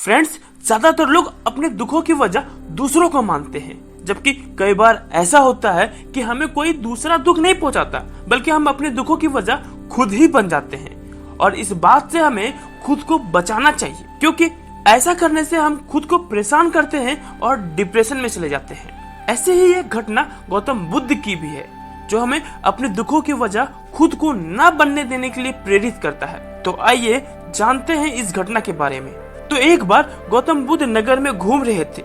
Friends, ज्यादातर लोग अपने दुखों की वजह दूसरों को मानते हैं, जबकि कई बार ऐसा होता है कि हमें कोई दूसरा दुख नहीं पहुंचाता, बल्कि हम अपने दुखों की वजह खुद ही बन जाते हैं। और इस बात से हमें खुद को बचाना चाहिए, क्योंकि ऐसा करने से हम खुद को परेशान करते हैं और डिप्रेशन में चले जाते हैं। ऐसे ही एक घटना गौतम बुद्ध की भी है, जो हमें अपने दुखों की वजह खुद को न बनने देने के लिए प्रेरित करता है। तो आइए जानते हैं इस घटना के बारे में। तो एक बार गौतम बुद्ध नगर में घूम रहे थे,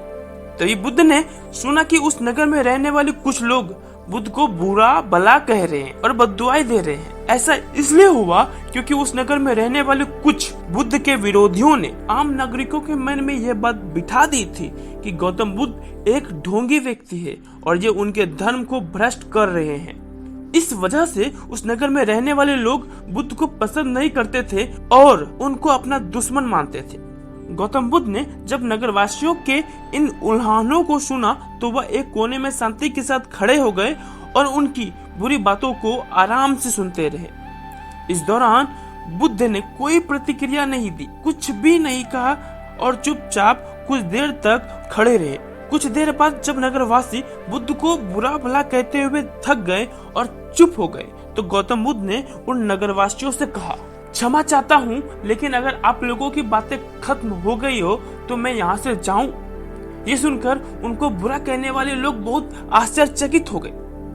तभी बुद्ध ने सुना कि उस नगर में रहने वाले कुछ लोग बुद्ध को बुरा भला कह रहे हैं और बद्दुआएं दे रहे हैं। ऐसा इसलिए हुआ क्योंकि उस नगर में रहने वाले कुछ बुद्ध के विरोधियों ने आम नागरिकों के मन में यह बात बिठा दी थी कि गौतम बुद्ध एक ढोंगी व्यक्ति है और ये उनके धर्म को भ्रष्ट कर रहे हैं। इस वजह से उस नगर में रहने वाले लोग बुद्ध को पसंद नहीं करते थे और उनको अपना दुश्मन मानते थे। गौतम बुद्ध ने जब नगरवासियों के इन उल्हानों को सुना तो वह एक कोने में शांति के साथ खड़े हो गए और उनकी बुरी बातों को आराम से सुनते रहे। इस दौरान बुद्ध ने कोई प्रतिक्रिया नहीं दी, कुछ भी नहीं कहा और चुपचाप कुछ देर तक खड़े रहे। कुछ देर बाद जब नगरवासी बुद्ध को बुरा भला कहते हुए थक गए और चुप हो गए, तो गौतम बुद्ध ने उन नगरवासियों से कहा, क्षमा चाहता हूँ, लेकिन अगर आप लोगों की बातें खत्म हो गई हो तो मैं यहाँ से जाऊं। ये सुनकर उनको बुरा कहने वाले लोग बहुत आश्चर्यचकित हो गए।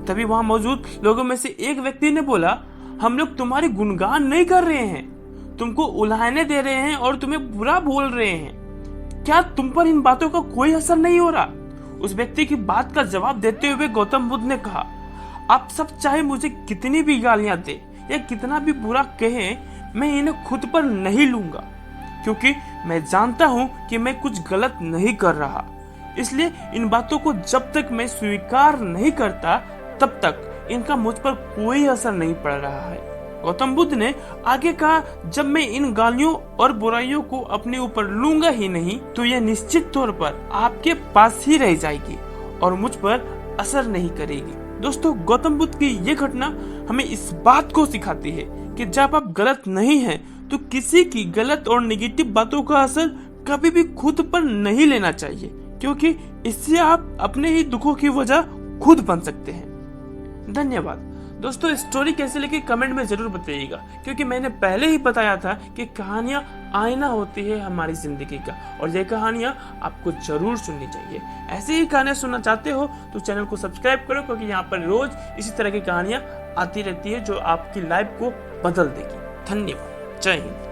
तभी वहां मौजूद लोगों में से एक व्यक्ति ने बोला, हम लोग तुम्हारे गुणगान नहीं कर रहे हैं, तुमको उल्हाने दे रहे हैं और तुम्हें बुरा बोल रहे हैं। क्या तुम पर इन बातों का कोई असर नहीं हो रहा? उस व्यक्ति की बात का जवाब देते हुए गौतम बुद्ध ने कहा, आप सब चाहे मुझे कितनी भी गालियां दे या कितना भी बुरा कहें, मैं इन्हें खुद पर नहीं लूंगा, क्योंकि मैं जानता हूं कि मैं कुछ गलत नहीं कर रहा। इसलिए इन बातों को जब तक मैं स्वीकार नहीं करता तब तक इनका मुझ पर कोई असर नहीं पड़ रहा है। गौतम बुद्ध ने आगे कहा, जब मैं इन गालियों और बुराइयों को अपने ऊपर लूंगा ही नहीं तो यह निश्चित तौर पर आपके पास ही रह जाएगी और मुझ पर असर नहीं करेगी। दोस्तों, गौतम बुद्ध की ये घटना हमें इस बात को सिखाती है कि जब आप गलत नहीं हैं तो किसी की गलत और नेगेटिव बातों का असर कभी भी खुद पर नहीं लेना चाहिए, क्योंकि इससे आप अपने ही दुखों की वजह खुद बन सकते हैं। धन्यवाद दोस्तों, स्टोरी कैसे लगी कमेंट में जरूर बताइएगा, क्योंकि मैंने पहले ही बताया था कि कहानियां आईना होती है हमारी जिंदगी का, और ये कहानियां आपको जरूर सुननी चाहिए। ऐसे ही कहानियां सुनना चाहते हो तो चैनल को सब्सक्राइब करो, क्योंकि यहाँ पर रोज इसी तरह की कहानियां आती रहती है जो आपकी लाइफ को बदल देगी। धन्यवाद, जय हिंद।